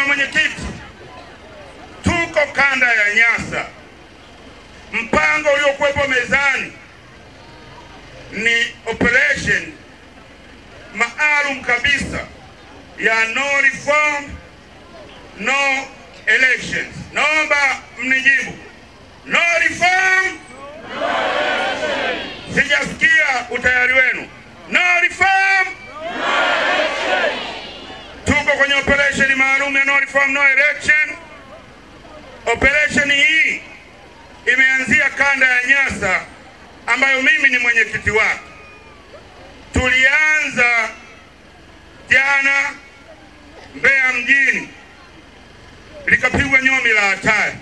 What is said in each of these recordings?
Mheshimiwa Mwenyekiti, tuko kanda ya Nyasa. Mpango uliokuwepo mezani ni operation maalum kabisa ya no reform no elections. Naomba mnijibu. No reform no elections. Sijasikia utayari wenu. No reform no elections. Tuko kwenye operation maalum ya no reform no election. Operation hii imeanzia kanda ya Nyasa ambayo mimi ni mwenyekiti wake. Tulianza jana Mbeya mjini, likapigwa nyomi la hatari.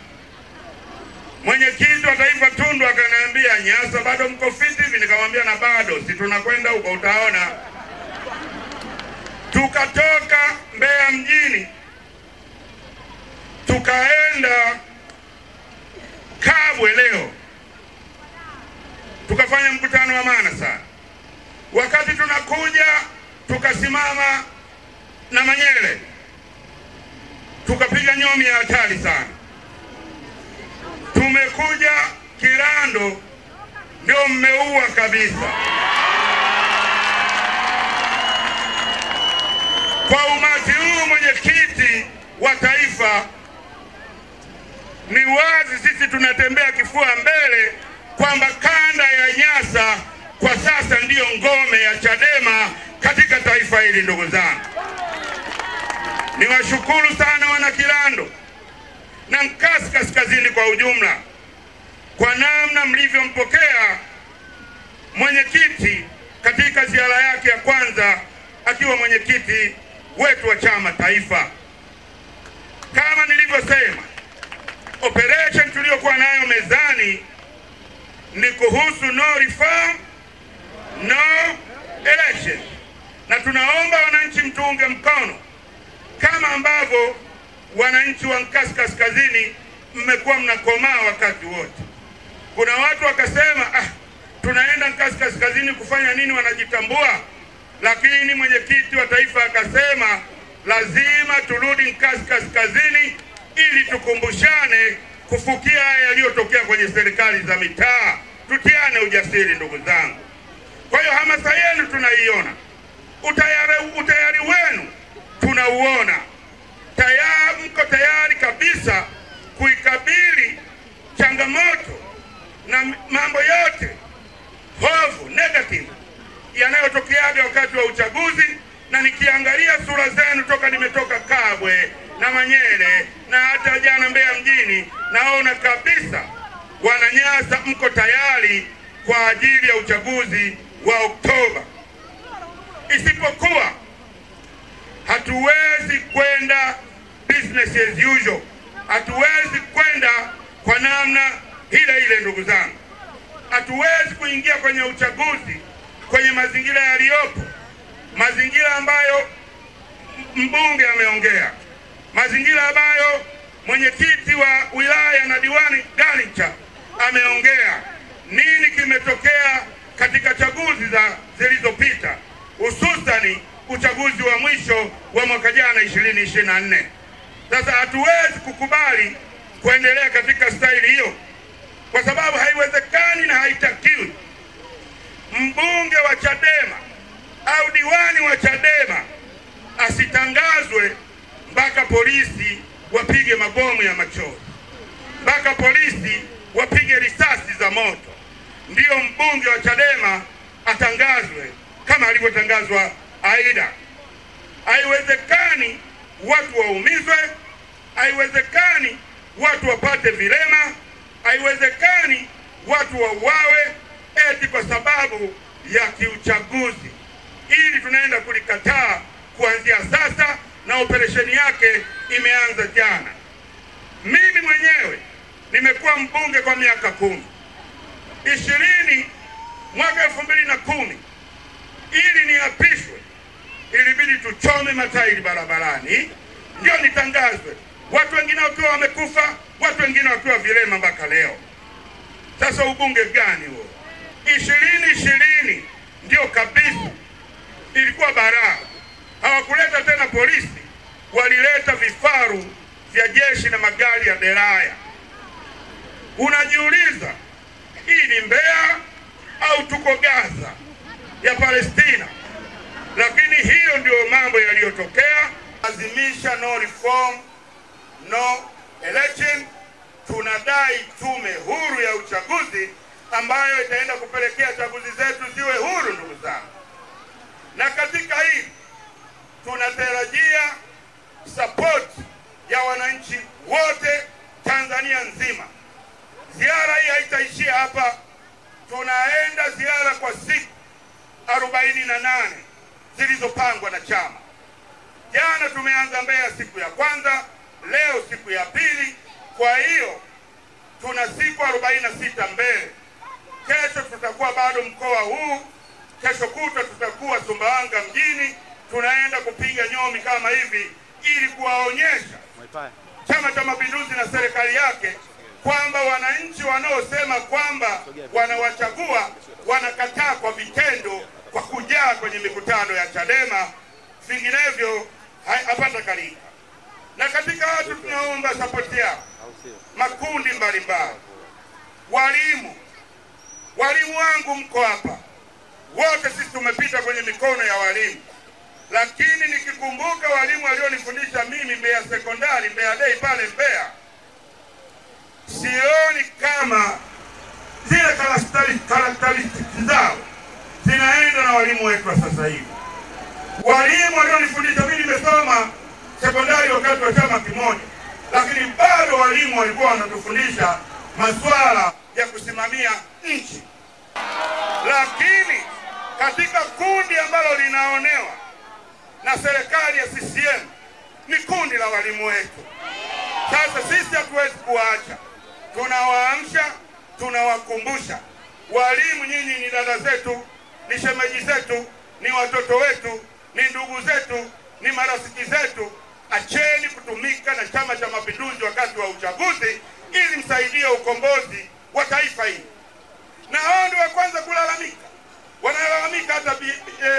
Mwenyekiti wa taifa Tundu akaniambia, Nyasa bado mko fiti hivi? Nikamwambia na bado, si tunakwenda huko utaona. Tukatoka Mbeya mjini tukaenda Kabwe leo, tukafanya mkutano wa maana sana. Wakati tunakuja tukasimama na Manyele, tukapiga nyomi ya hatari sana. Tumekuja Kirando, ndio mmeua kabisa. Kwa umati huu, mwenyekiti wa taifa, ni wazi sisi tunatembea kifua mbele kwamba kanda ya Nyasa kwa sasa ndiyo ngome ya Chadema katika taifa hili. Ndugu zangu, niwashukuru sana wana Kirando na Nkasi Kaskazini kwa ujumla kwa namna mlivyompokea mwenyekiti katika ziara yake ya kwanza akiwa mwenyekiti wetu wa chama taifa. Kama nilivyosema, operation tuliyokuwa nayo mezani ni kuhusu no reform no election, na tunaomba wananchi mtuunge mkono kama ambavyo wananchi wa Nkasi Kaskazini mmekuwa mnakomaa wakati wote. Kuna watu wakasema, tunaenda Nkasi Kaskazini kufanya nini, wanajitambua. Lakini mwenyekiti wa taifa akasema lazima turudi Nkasi Kaskazini ili tukumbushane kufukia haya yaliyotokea kwenye serikali za mitaa. Tutiane ujasiri ndugu zangu. Kwa hiyo hamasa yenu tunaiona, utayari wenu tunauona. Mko tayari kabisa kuikabili changamoto na mambo yote hofu negative yanayotokea wakati wa uchaguzi. Na nikiangalia sura zenu toka nimetoka Kabwe na Manyele na hata jana Mbeya mjini, naona kabisa Wananyasa mko tayari kwa ajili ya uchaguzi wa Oktoba. Isipokuwa hatuwezi kwenda business as usual. Hatuwezi kwenda kwa namna ile ile ndugu zangu. Hatuwezi kuingia kwenye uchaguzi kwenye mazingira yaliyopo, mazingira ambayo mbunge ameongea, mazingira ambayo mwenyekiti wa wilaya na diwani Galincha ameongea. Nini kimetokea katika chaguzi zilizopita, hususani uchaguzi wa mwisho wa mwaka jana 2024. Sasa hatuwezi kukubali kuendelea katika staili hiyo, kwa sababu haiwezekani na haitakiwi mbunge wa Chadema au diwani wa Chadema asitangazwe mpaka polisi wapige mabomu ya machozi, mpaka polisi wapige risasi za moto ndiyo mbunge wa Chadema atangazwe kama alivyotangazwa Aida. Haiwezekani watu waumizwe, haiwezekani watu wapate vilema, haiwezekani watu wauawe eti kwa sababu ya kiuchaguzi. Ili tunaenda kulikataa kuanzia sasa, na operesheni yake imeanza jana. Mimi mwenyewe nimekuwa mbunge kwa miaka 10. Mwaka 2010 ili niapishwe ilibidi tuchome matairi barabarani ndio nitangazwe, watu wengine wakiwa wamekufa, watu wengine wakiwa vilema mpaka leo. Sasa ubunge gani huo? 2020 ndio kabisa ilikuwa baraa. Hawakuleta tena polisi walileta vifaru vya jeshi na magari ya deraya. Unajiuliza, hii ni Mbeya au tuko Gaza ya Palestina? Lakini hiyo ndio mambo yaliyotokea. Lazimisha no reform, no election. Tunadai tume huru ya uchaguzi ambayo itaenda kupelekea chaguzi zetu ziwe huru, ndugu zangu. Na katika hii tunatarajia support ya wananchi wote Tanzania nzima. Ziara hii haitaishia hapa. Tunaenda ziara kwa siku 48 zilizopangwa na chama. Jana tumeanza Mbeya siku ya kwanza, leo siku ya pili. Kwa hiyo tuna siku 46 mbele. Kesho tutakuwa bado mkoa huu, kesho kutwa tutakuwa Sumbawanga mjini. Tunaenda kupiga nyomi kama hivi ili kuwaonyesha Chama cha Mapinduzi na serikali yake kwamba wananchi wanaosema kwamba wanawachagua wanakataa kwa vitendo, kwa kujaa kwenye mikutano ya Chadema, vinginevyo hapata kalika. Na katika watu tunaomba support yao makundi mbalimbali. Walimu wangu mko hapa, wote sisi tumepita kwenye mikono ya walimu. Lakini nikikumbuka walimu walionifundisha mimi Mbeya Sekondari, Mbeya Day pale Mbeya, sioni kama zile karakteristiki zao zinaenda na walimu wetu wa sasa hivi. Walimu walionifundisha mimi nimesoma sekondari wakati wa chama kimoja, lakini bado walimu walikuwa wanatufundisha masuala ya kusimamia nchi. Lakini katika kundi ambalo linaonewa na serikali ya CCM ni kundi la walimu wetu. Sasa sisi hatuwezi kuacha. Tunawaamsha, tunawakumbusha. Walimu, nyinyi ni dada zetu, ni shemeji zetu, ni watoto wetu, ni ndugu zetu, ni marafiki zetu. Acheni kutumika na Chama cha Mapinduzi wakati wa uchaguzi ili msaidie ukombozi wa taifa hili. Na hao ndio wa kwanza kulalamika. Wanalalamika hata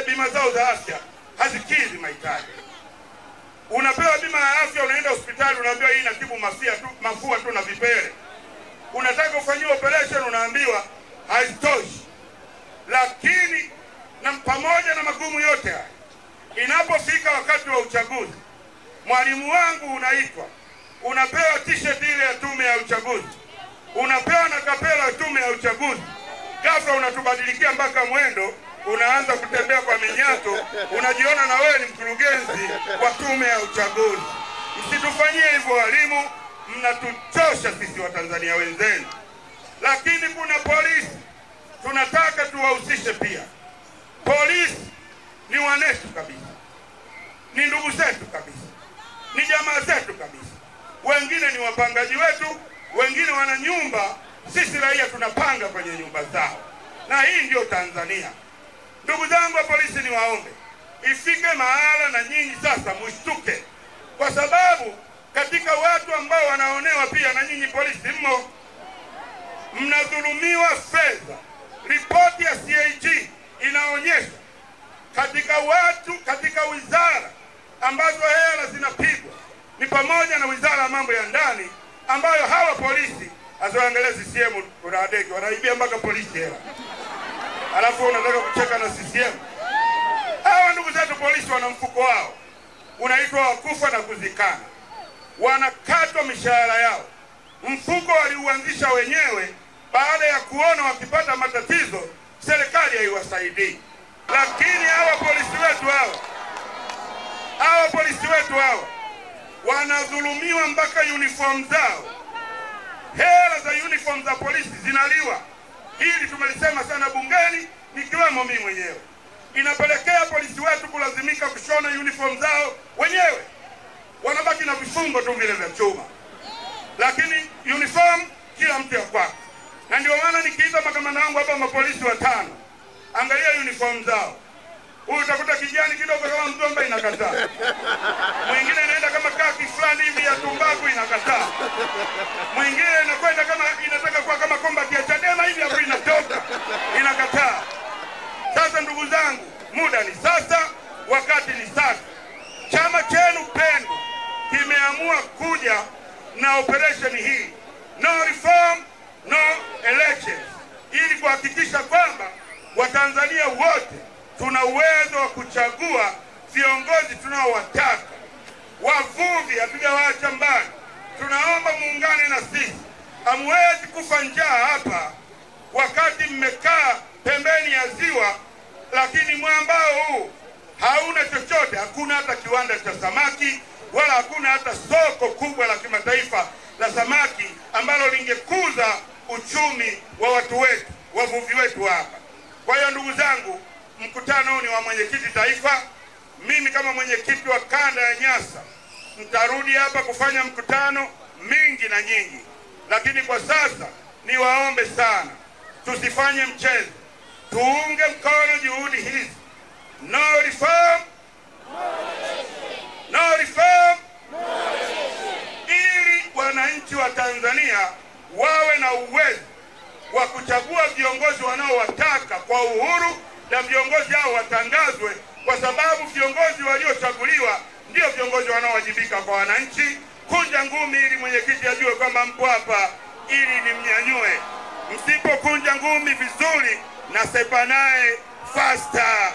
bima zao za afya hazikidhi mahitaji. Unapewa bima ya afya, unaenda hospitali unaambiwa hii inatibu mafua tu na vipele. Unataka ufanyiwe operation unaambiwa haitoshi. Lakini na pamoja na magumu yote haya, inapofika wakati wa uchaguzi, mwalimu wangu unaitwa, unapewa t-shirt ile ya tume ya uchaguzi, unapewa na kapela ya tume ya uchaguzi. Ghafla unatubadilikia mpaka mwendo, unaanza kutembea kwa minyato, unajiona na wewe ni mkurugenzi wa tume ya uchaguzi. Msitufanyie hivyo walimu, mnatuchosha sisi wa Tanzania wenzenu. Lakini kuna polisi, tunataka tuwahusishe pia. Polisi ni wanetu kabisa, ni ndugu zetu kabisa, ni jamaa zetu kabisa. Wengine ni wapangaji wetu, wengine wana nyumba, sisi raia tunapanga kwenye nyumba zao. Na hii ndio Tanzania. Ndugu zangu wa polisi, ni waombe ifike mahala na nyinyi sasa mshtuke, kwa sababu katika watu ambao wanaonewa pia na nyinyi polisi mmo. Mnadhulumiwa fedha. Ripoti ya CAG inaonyesha katika wizara ambazo hela zinapigwa ni pamoja na wizara ya mambo ya ndani, ambayo hawa polisi azoangalia CCM unadeki wanaibia mpaka polisi hela. Alafu unataka kucheka na CCM. Hawa ndugu zetu polisi wana mfuko wao unaitwa wakufa na kuzikana. Wanakatwa mishahara yao. Mfuko waliuanzisha wenyewe baada ya kuona wakipata matatizo serikali haiwasaidii. Lakini hawa polisi wetu hao wanadhulumiwa mpaka uniform zao. Hela za uniform za polisi zinaliwa. Hili tumelisema sana bungeni, nikiwemo mimi mwenyewe. Inapelekea polisi wetu kulazimika kushona uniform zao wenyewe. Wanabaki na vifungo tu vile vya chuma. Lakini uniform kila mtu ya kwake. Na ndio maana nikiita makamanda wangu hapa mapolisi 5, angalia uniform zao. Huyu utakuta kijani kidogo kama mgomba inakataa. Mwingine anaenda kama kaki fulani hivi ya tumbaku inakataa. Mwingine inakwenda kama inataka kuwa kama combat ya Chadema hivi hapo inatoka. Inakataa. Sasa ndugu zangu, muda ni sasa, wakati ni sasa. Chama chenu pendwa kimeamua kuja na operation hii no reform no elections, ili kuhakikisha kwamba Watanzania wote tuna uwezo wa kuchagua viongozi tunaowataka. Wavuvi hatujawaacha mbali, tunaomba muungane na sisi. Hamwezi kufa njaa hapa wakati mmekaa pembeni ya ziwa, lakini mwambao huu hauna chochote. Hakuna hata kiwanda cha samaki, wala hakuna hata soko kubwa la kimataifa la samaki ambalo lingekuza uchumi wa watu wetu, wavuvi wetu hapa. Kwa hiyo ndugu zangu, mkutano huu ni wa mwenyekiti taifa. Mimi kama mwenyekiti wa kanda ya Nyasa nitarudi hapa kufanya mkutano mingi na nyingi, lakini kwa sasa niwaombe sana tusifanye mchezo, tuunge mkono juhudi hizi. No reform, no reform, ili wananchi wa Tanzania wawe na uwezo wa kuchagua viongozi wanaowataka kwa uhuru, na viongozi hao watangazwe, kwa sababu viongozi waliochaguliwa ndio viongozi wanaowajibika kwa wananchi. Kunja ngumi ili mwenyekiti ajue kwamba mpo hapa ili nimnyanyue. Msipokunja ngumi vizuri, nasepa naye faster.